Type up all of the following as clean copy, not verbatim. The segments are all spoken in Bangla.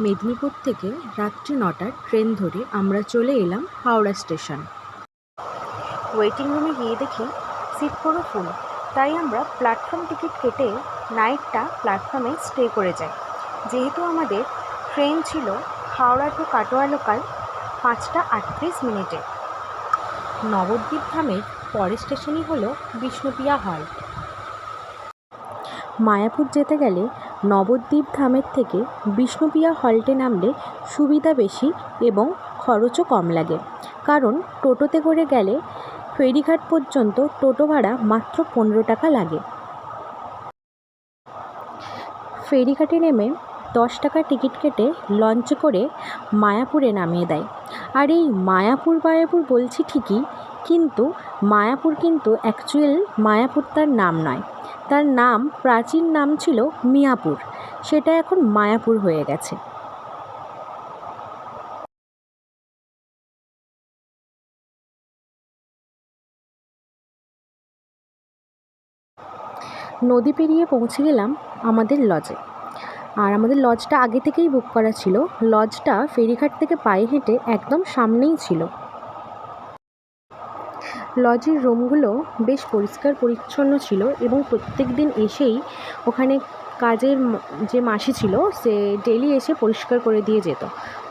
মেদিনীপুর থেকে রাত্রি ৯টার ট্রেন ধরে আমরা চলে এলাম হাওড়া স্টেশন। ওয়েটিং রুমে গিয়ে দেখি সিট পুরো ফুল, তাই আমরা প্ল্যাটফর্ম টিকিট কেটে নাইটটা প্ল্যাটফর্মে স্টে করে যাই। যেহেতু আমাদের ট্রেন ছিল হাওড়া টু কাটোয়া লোকাল 5টা 38 মিনিটে। নবদ্বীপ ধামের পরের স্টেশনই হলো বিষ্ণুপ্রিয়া হল্ট। মায়াপুর যেতে গেলে নবদ্বীপ ধামের থেকে বিষ্ণুপ্রিয়া হল্টে নামলে সুবিধা বেশি এবং খরচও কম লাগে, কারণ টোটোতে করে গেলে ফেরিঘাট পর্যন্ত টোটো ভাড়া মাত্র 15 টাকা লাগে। ফেরিঘাটে নেমে 10 টাকার টিকিট কেটে লঞ্চে করে মায়াপুরে নামিয়ে দেয়। আর এই মায়াপুর বলছি ঠিকই, কিন্তু মায়াপুর কিন্তু অ্যাকচুয়াল মায়াপুর তার নাম নয়, তার নাম প্রাচীন নাম ছিল মিয়াপুর, সেটা এখন মায়াপুর হয়ে গেছে। নদী পেরিয়ে পৌঁছে গেলাম আমাদের লজে। আর আমাদের লজটা আগে থেকেই বুক করা ছিল। লজটা ফেরিঘাট থেকে পায়ে হেঁটে একদম সামনেই ছিল। লজের রুমগুলো বেশ পরিষ্কার পরিচ্ছন্ন ছিল এবং প্রত্যেক দিন এসেই ওখানে কাজের যে মাসি ছিল সে ডেলি এসে পরিষ্কার করে দিয়ে যেত।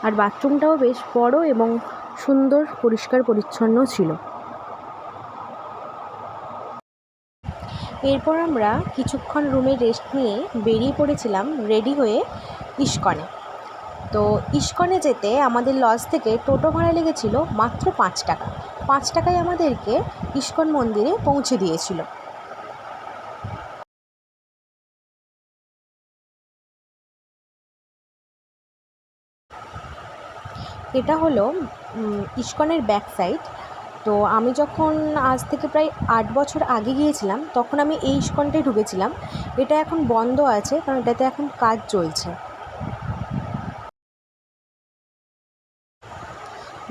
আর বাথরুমটাও বেশ বড় এবং সুন্দর পরিষ্কার পরিচ্ছন্ন ছিল। এরপর আমরা কিছুক্ষণ রুমে রেস্ট নিয়ে বেরিয়ে পড়েছিলাম রেডি হয়ে ইস্কনে। তো ইস্কনে যেতে আমাদের লজ থেকে টোটো ভাড়া লেগেছিল মাত্র 5 টাকা। 5 টাকায় আমাদেরকে ইস্কন মন্দিরে পৌঁছে দিয়েছিল। এটা হলো ইস্কনের ব্যাক সাইড। তো আমি যখন আজ থেকে প্রায় 8 বছর আগে গিয়েছিলাম, তখন আমি এই ইস্কনটায় ঢুকেছিলাম। এটা এখন বন্ধ আছে, কারণ এটাতে এখন কাজ চলছে।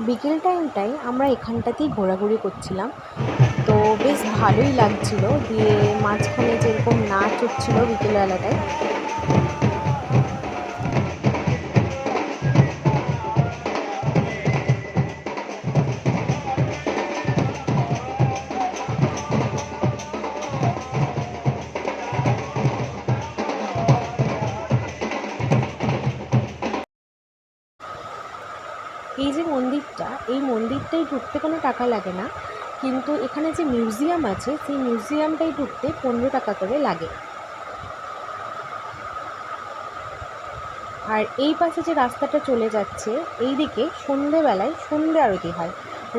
বিকেল টাইমটায় আমরা এখানটাতেই ঘোরাঘুরি করছিলাম, তো বেশ ভালোই লাগছিল। দিয়ে মাঝখানে যেরকম নাচ হচ্ছিল বিকেলবেলাটায়, এই যে মন্দিরটা, এই মন্দিরটাই ঢুকতে কোনো টাকা লাগে না, কিন্তু এখানে যে মিউজিয়াম আছে সেই মিউজিয়ামটাই ঢুকতে 15 টাকা করে লাগে। আর এই পাশে যে রাস্তাটা চলে যাচ্ছে, এই দিকে সন্ধেবেলায় সন্ধে আরতি হয়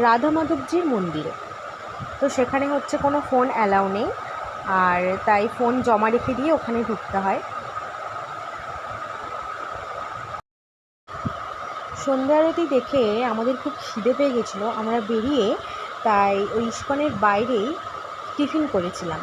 রাধা মাধবজির মন্দিরে। তো সেখানে হচ্ছে কোনো ফোন অ্যালাউ নেই, আর তাই ফোন জমা রেখে দিয়ে ওখানে ঢুকতে হয়। সন্ধ্যা আরতি দেখে আমাদের খুব খিদে পেয়ে গেছিলো। আমরা বেরিয়ে তাই ওই ইস্কনের বাইরেই টিফিন করেছিলাম।